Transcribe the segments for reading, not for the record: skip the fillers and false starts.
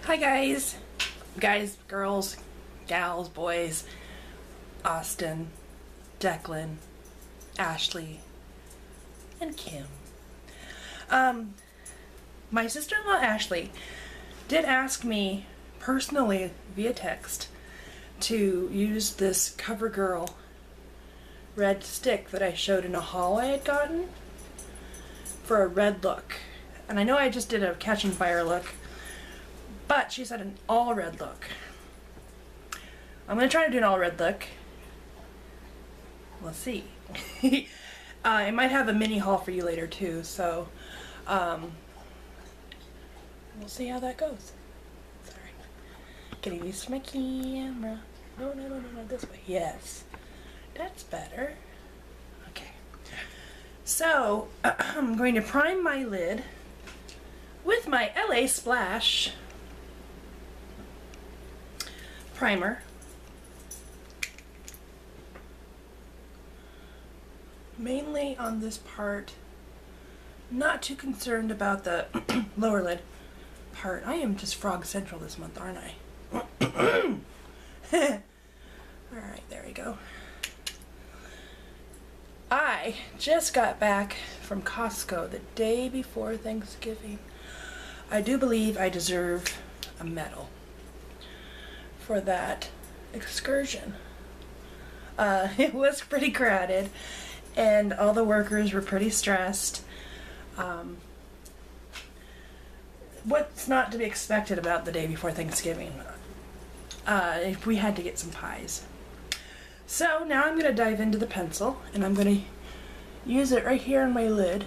Hi guys, girls, gals, boys, Austin, Declan, Ashley, and Kim. My sister-in-law Ashley did ask me personally via text to use this CoverGirl red stick that I showed in a haul I had gotten for a red look. And I know I just did a Catching Fire look, but she said an all red look. I'm going to try to do an all red look. Let's see. I might have a mini haul for you later too, so we'll see how that goes. Sorry. Getting used to my camera. No, this way. Yes. That's better. Okay. So, I'm going to prime my lid with my LA Splash primer. Mainly on this part. Not too concerned about the lower lid part. I am just frog central this month, aren't I? Alright, there we go. I just got back from Costco the day before Thanksgiving. I do believe I deserve a medal for that excursion. It was pretty crowded and all the workers were pretty stressed. What's not to be expected about the day before Thanksgiving? If we had to get some pies. So now I'm going to dive into the pencil and I'm going to use it right here on my lid.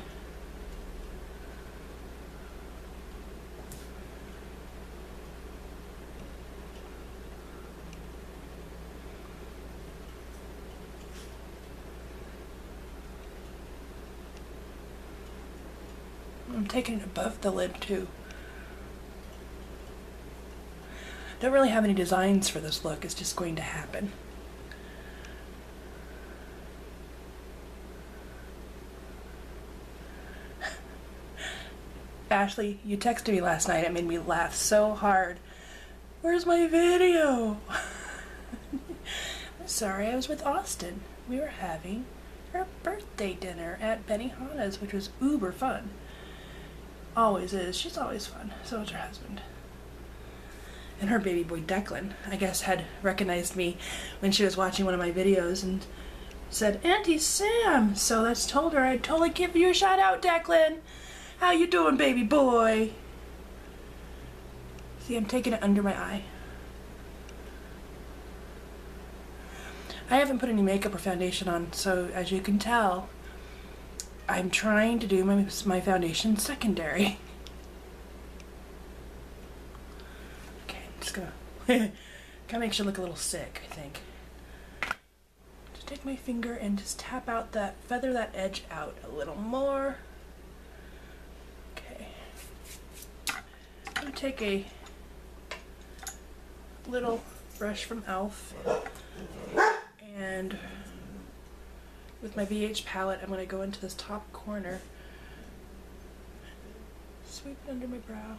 I'm taking it above the lid too. Don't really have any designs for this look, it's just going to happen. Ashley, you texted me last night, it made me laugh so hard. Where's my video? I'm sorry, I was with Austin. We were having our birthday dinner at Benihana's, which was uber fun. Always is. She's always fun. So is her husband. And her baby boy Declan, I guess, had recognized me when she was watching one of my videos and said, Auntie Sam! So that's told her I'd totally give you a shout out, Declan! How you doing, baby boy? See, I'm taking it under my eye. I haven't put any makeup or foundation on, so as you can tell, I'm trying to do my foundation secondary. Okay, I'm just gonna kind of makes you look a little sick, I think. Just take my finger and just tap out that, feather that edge out a little more. Okay. I'm gonna take a little brush from e.l.f. and with my VH palette, I'm going to go into this top corner, sweep it under my brow.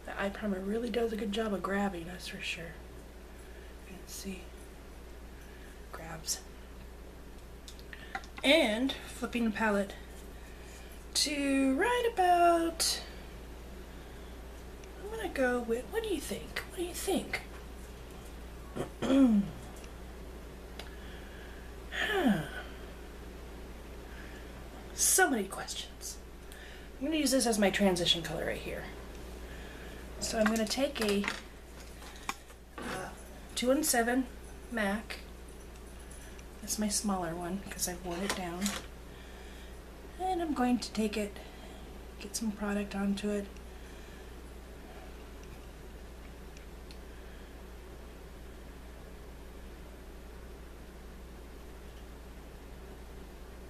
The eye primer really does a good job of grabbing, that's for sure. You can see, grabs. And flipping the palette to right about, I'm gonna go with, what do you think? What do you think? So many questions. I'm gonna use this as my transition color right here. So I'm gonna take a 217 MAC. It's my smaller one because I've worn it down. And I'm going to take it, get some product onto it.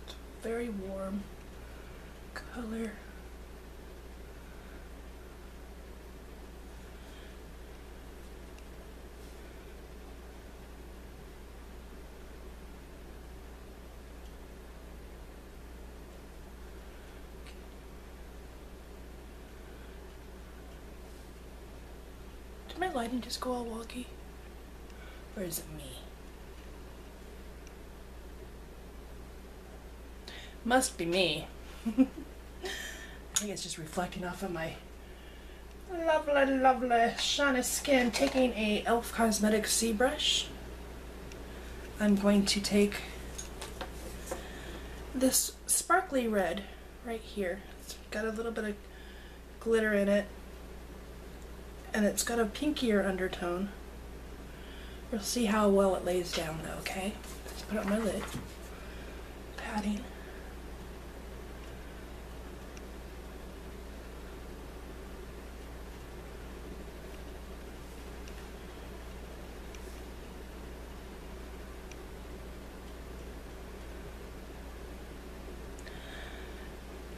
It's a very warm color. Did my lighting just go all wonky? Or is it me? Must be me. I think it's just reflecting off of my lovely shiny skin. Taking a e.l.f. Cosmetics C brush. I'm going to take this sparkly red right here. It's got a little bit of glitter in it, and it's got a pinkier undertone. We'll see how well it lays down though, okay? Let's put it on my lid. Patting.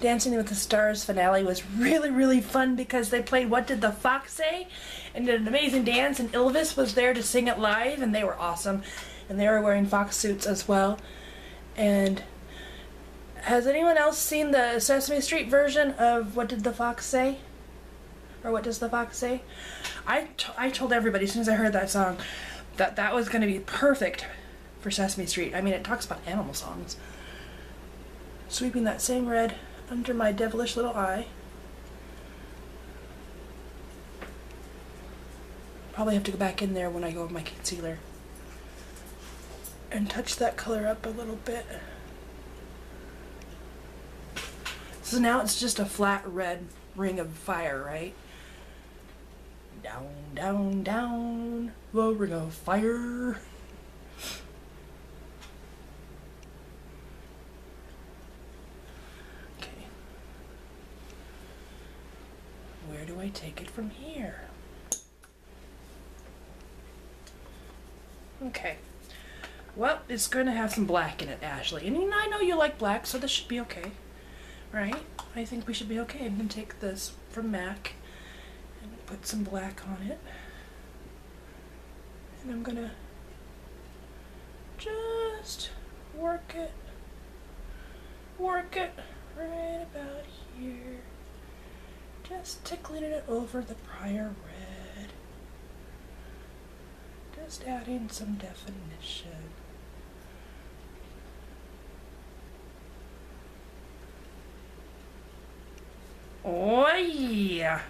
Dancing with the Stars finale was really fun because they played What Did the Fox Say? And did an amazing dance, and Elvis was there to sing it live, and they were awesome. And they were wearing fox suits as well. And has anyone else seen the Sesame Street version of What Did the Fox Say? Or What Does the Fox Say? I told everybody as soon as I heard that song that that was going to be perfect for Sesame Street. I mean, it talks about animal songs. Sweeping that same red under my devilish little eye. Probably have to go back in there when I go with my concealer and touch that color up a little bit. So now it's just a flat red ring of fire, right? Down, down, down, the ring of fire. Where do I take it from here? Okay. Well, it's going to have some black in it, Ashley. And I know you like black, so this should be okay. Right? I think we should be okay. I'm going to take this from MAC and put some black on it. And I'm going to just work it right about here. Just tickling it over the prior red. Just adding some definition. Oh yeah!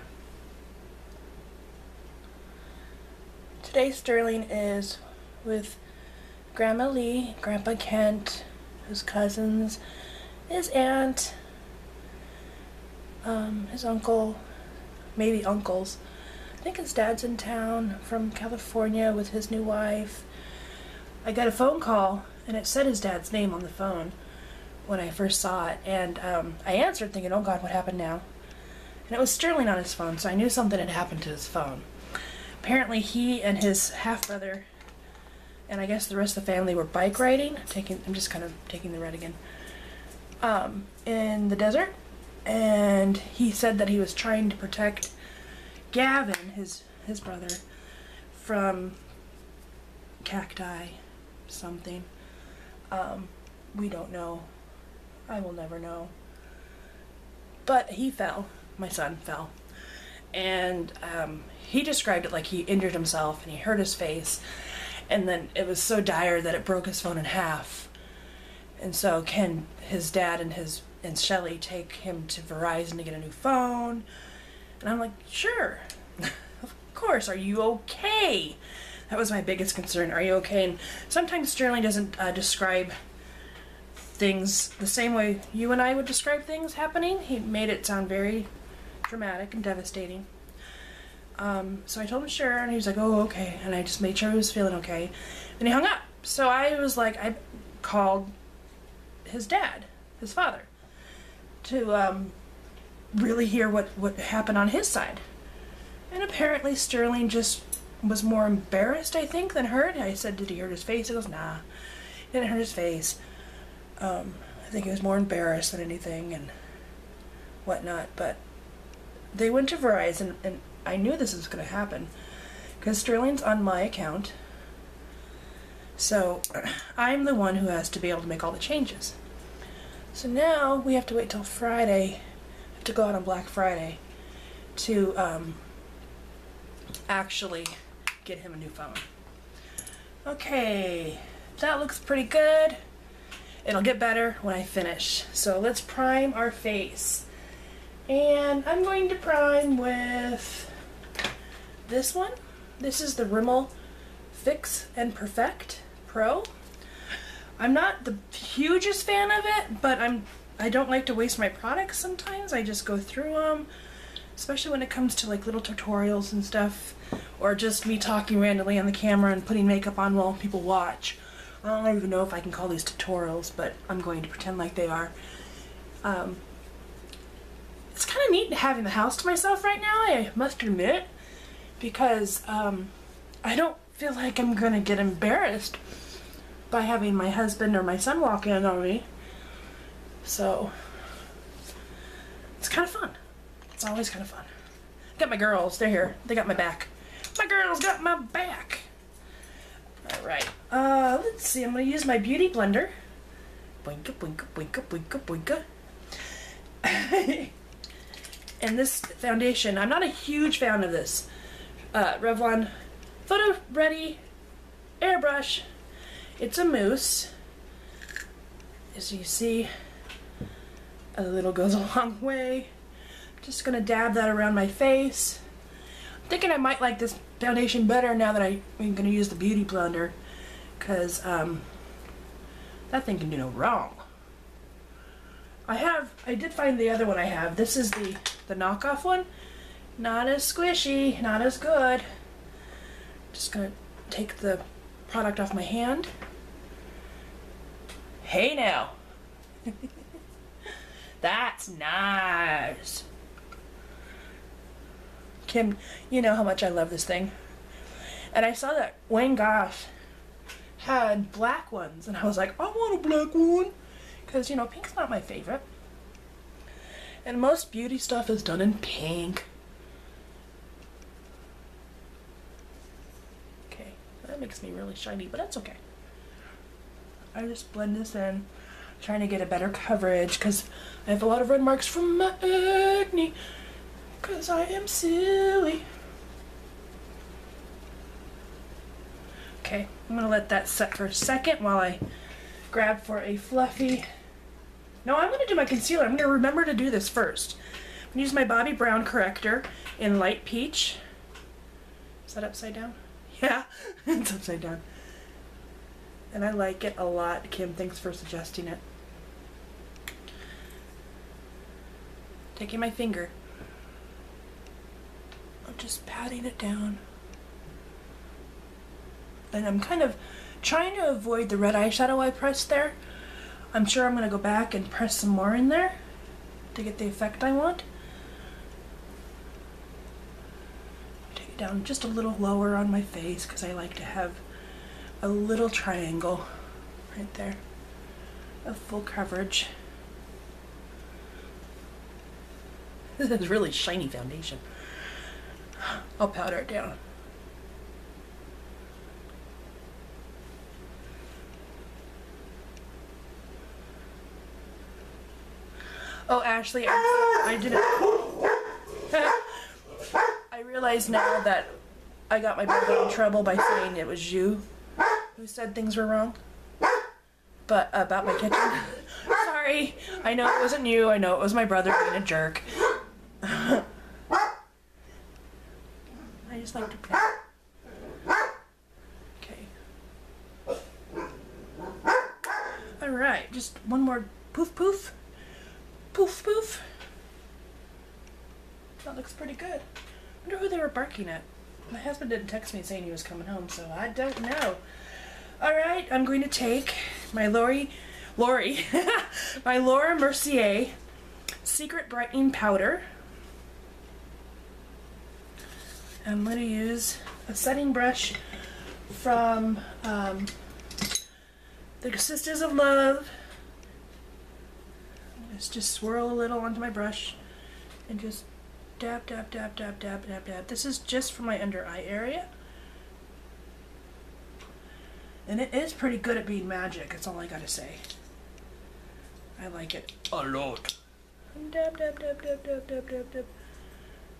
Today Sterling is with Grandma Lee, Grandpa Kent, his cousins, his aunt, his uncle, maybe uncles. I think his dad's in town from California with his new wife. I got a phone call and it said his dad's name on the phone when I first saw it, and I answered thinking, oh God, what happened now? And it was Sterling on his phone, so I knew something had happened to his phone. Apparently he and his half-brother and I guess the rest of the family were bike riding, I'm just kind of taking the red again, in the desert. And he said that he was trying to protect Gavin, his brother, from cacti something. We don't know. I will never know. But he fell. My son fell. And he described it like he injured himself and he hurt his face. And then it was so dire that it broke his phone in half. And so Ken, his dad, and Shelly take him to Verizon to get a new phone. And I'm like, sure, of course, are you okay? That was my biggest concern, are you okay? And sometimes Sterling doesn't describe things the same way you and I would describe things happening. He made it sound very dramatic and devastating. So I told him sure, and he was like, oh, okay. And I just made sure he was feeling okay. And he hung up. So I was like, I called his dad, his father, to really hear what happened on his side. And apparently Sterling just was more embarrassed, I think, than hurt. I said, did he hurt his face? He goes, nah, he didn't hurt his face. I think he was more embarrassed than anything and whatnot. But they went to Verizon, and I knew this was going to happen because Sterling's on my account. So I'm the one who has to be able to make all the changes. So now we have to wait till Friday, to go out on Black Friday, to actually get him a new phone. Okay, that looks pretty good. It'll get better when I finish. So let's prime our face. And I'm going to prime with this one. This is the Rimmel Fix and Perfect Pro. I'm not the hugest fan of it, but I don't like to waste my products sometimes. I just go through them, especially when it comes to like little tutorials and stuff, or just me talking randomly on the camera and putting makeup on while people watch. I don't even know if I can call these tutorials, but I'm going to pretend like they are. It's kind of neat having the house to myself right now, I must admit, because I don't feel like I'm going to get embarrassed by having my husband or my son walk in on me. So it's kind of fun. It's always kind of fun. Got my girls, they're here. They got my back. My girls got my back. Alright, let's see, I'm going to use my beauty blender. Boinka, boinka, boinka, boinka, boinka. And this foundation, I'm not a huge fan of this. Revlon Photo Ready Airbrush. It's a mousse. As you see, a little goes a long way. Just gonna dab that around my face. I'm thinking I might like this foundation better now that I'm gonna use the beauty blender, because that thing can do no wrong. I did find the other one I have. This is the knockoff one. Not as squishy, not as good. Just gonna take the product off my hand. Hey now. That's nice. Kim, you know how much I love this thing. And I saw that Wayne Goss had black ones, and I was like, I want a black one. Because, you know, pink's not my favorite. And most beauty stuff is done in pink. Okay, that makes me really shiny, but that's okay. I just blend this in, trying to get a better coverage, because I have a lot of red marks from my acne, because I am silly. Okay, I'm going to let that set for a second while I grab for a fluffy... No, I'm going to do my concealer. I'm going to remember to do this first. I'm going to use my Bobbi Brown corrector in Light Peach. Is that upside down? Yeah, it's upside down. And I like it a lot. Kim, thanks for suggesting it. Taking my finger. I'm just patting it down. And I'm kind of trying to avoid the red eyeshadow I pressed there. I'm sure I'm going to go back and press some more in there to get the effect I want. Take it down just a little lower on my face because I like to have a little triangle right there of full coverage. This is really shiny foundation. I'll powder it down. Oh, Ashley, I didn't. I realize now that I got my brother in trouble by saying it was you who said things were wrong. But about my kitchen. Sorry, I know it wasn't you. I know it was my brother being a jerk. I just like to pet. Okay. Alright, just one more poof poof. Poof poof. That looks pretty good. I wonder who they were barking at. My husband didn't text me saying he was coming home, so I don't know. Alright, I'm going to take my my Laura Mercier Secret Brightening Powder. I'm going to use a setting brush from the Sisters of Love. Just swirl a little onto my brush and just dab, dab, dab, dab, dab, dab, dab. This is just for my under eye area. And it is pretty good at being magic, that's all I gotta say. I like it a lot. Dab, dab, dab, dab, dab, dab, dab, dab.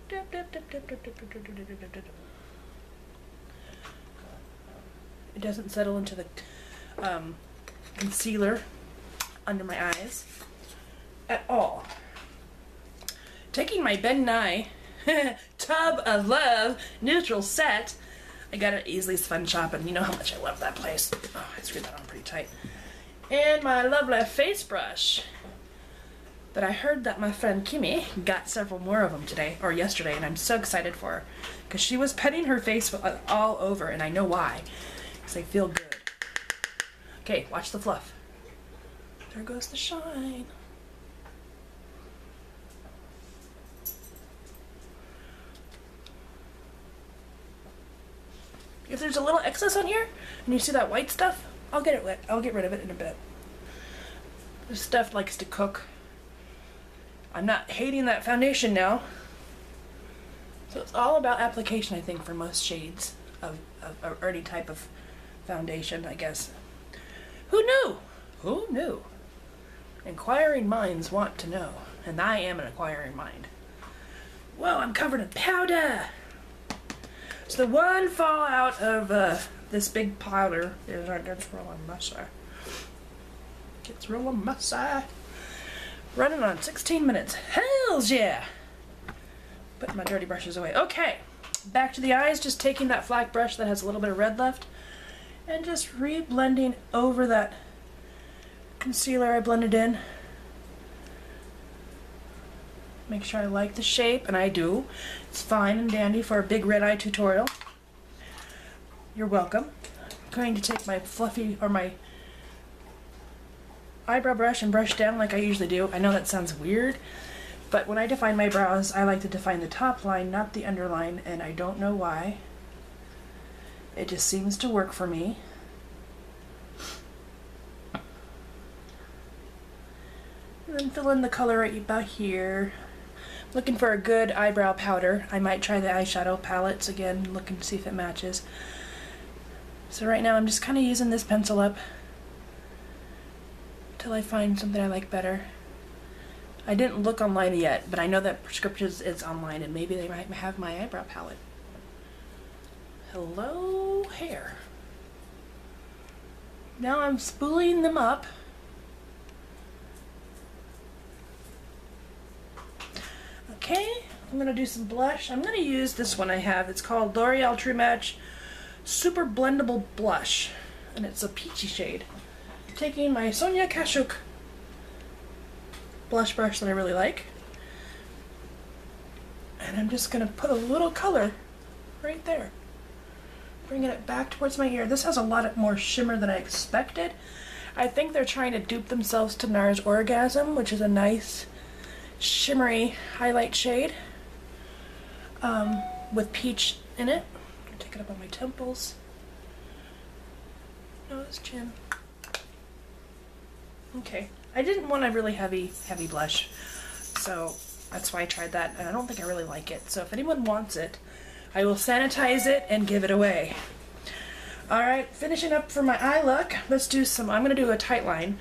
Dab, dab, dab, dab, dab, dab, dab, dab, dab, dab, dab. It doesn't settle into the concealer under my eyes at all. Taking my Ben Nye Tub of Love neutral set. I got it at Easley's Fun Shop, and you know how much I love that place. Oh, I screwed that on pretty tight. And my lovely face brush. But I heard that my friend Kimmy got several more of them today, or yesterday, and I'm so excited for her. Because she was petting her face all over, and I know why. Because they feel good. Okay, watch the fluff. There goes the shine. If there's a little excess on here, and you see that white stuff, I'll get it wet. I'll get rid of it in a bit. This stuff likes to cook. I'm not hating that foundation now. So it's all about application, I think, for most shades of any type of foundation, I guess. Who knew? Who knew? Inquiring minds want to know, and I am an inquiring mind. Whoa, I'm covered in powder! So the one fallout of this big powder is it gets really messy. Gets really messy. Running on 16 minutes. Hells yeah! Putting my dirty brushes away. Okay, back to the eyes. Just taking that flat brush that has a little bit of red left and just re-blending over that concealer I blended in. Make sure I like the shape, and I do. It's fine and dandy for a big red eye tutorial. You're welcome. I'm going to take my fluffy, or my eyebrow brush and brush down like I usually do. I know that sounds weird, but when I define my brows, I like to define the top line, not the underline, and I don't know why. It just seems to work for me. And then fill in the color right about here. Looking for a good eyebrow powder. I might try the eyeshadow palettes again, looking to see if it matches. So right now I'm just kind of using this pencil up till I find something I like better. I didn't look online yet, but I know that Prescriptions is online, and maybe they might have my eyebrow palette. Hello, hair. Now I'm spooling them up. Okay, I'm going to do some blush. I'm going to use this one I have. It's called L'Oreal True Match Super Blendable Blush, and it's a peachy shade. I'm taking my Sonia Kashuk blush brush that I really like, and I'm just going to put a little color right there. Bringing it back towards my ear. This has a lot more shimmer than I expected. I think they're trying to dupe themselves to NARS Orgasm, which is a nice shimmery highlight shade with peach in it. I'm gonna take it up on my temples, nose, chin. Okay, I didn't want a really heavy blush, so that's why I tried that, and I don't think I really like it. So if anyone wants it, I will sanitize it and give it away. Alright, finishing up for my eye look, let's do some, I'm gonna do a tight line,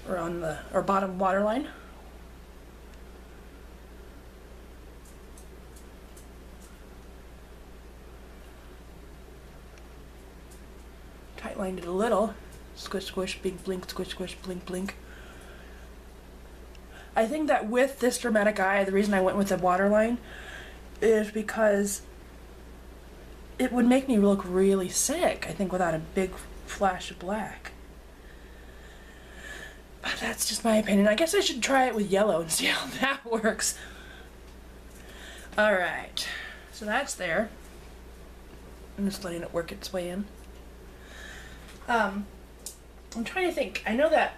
or bottom waterline. Lined it a little. Squish, squish, big blink, squish, squish, blink, blink. I think that with this dramatic eye, the reason I went with the waterline is because it would make me look really sick, I think, without a big flash of black. But that's just my opinion. I guess I should try it with yellow and see how that works. Alright, so that's there. I'm just letting it work its way in. I'm trying to think. I know that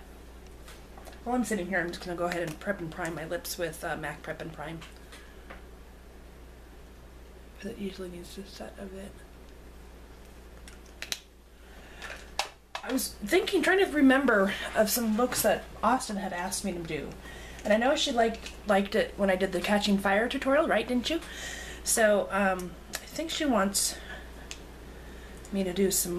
while I'm sitting here, I'm just going to go ahead and prep and prime my lips with MAC Prep and Prime. Because it usually needs to set a bit. I was thinking, trying to remember of some looks that Austin had asked me to do. And I know she liked it when I did the Catching Fire tutorial, right? Didn't you? So, I think she wants me to do some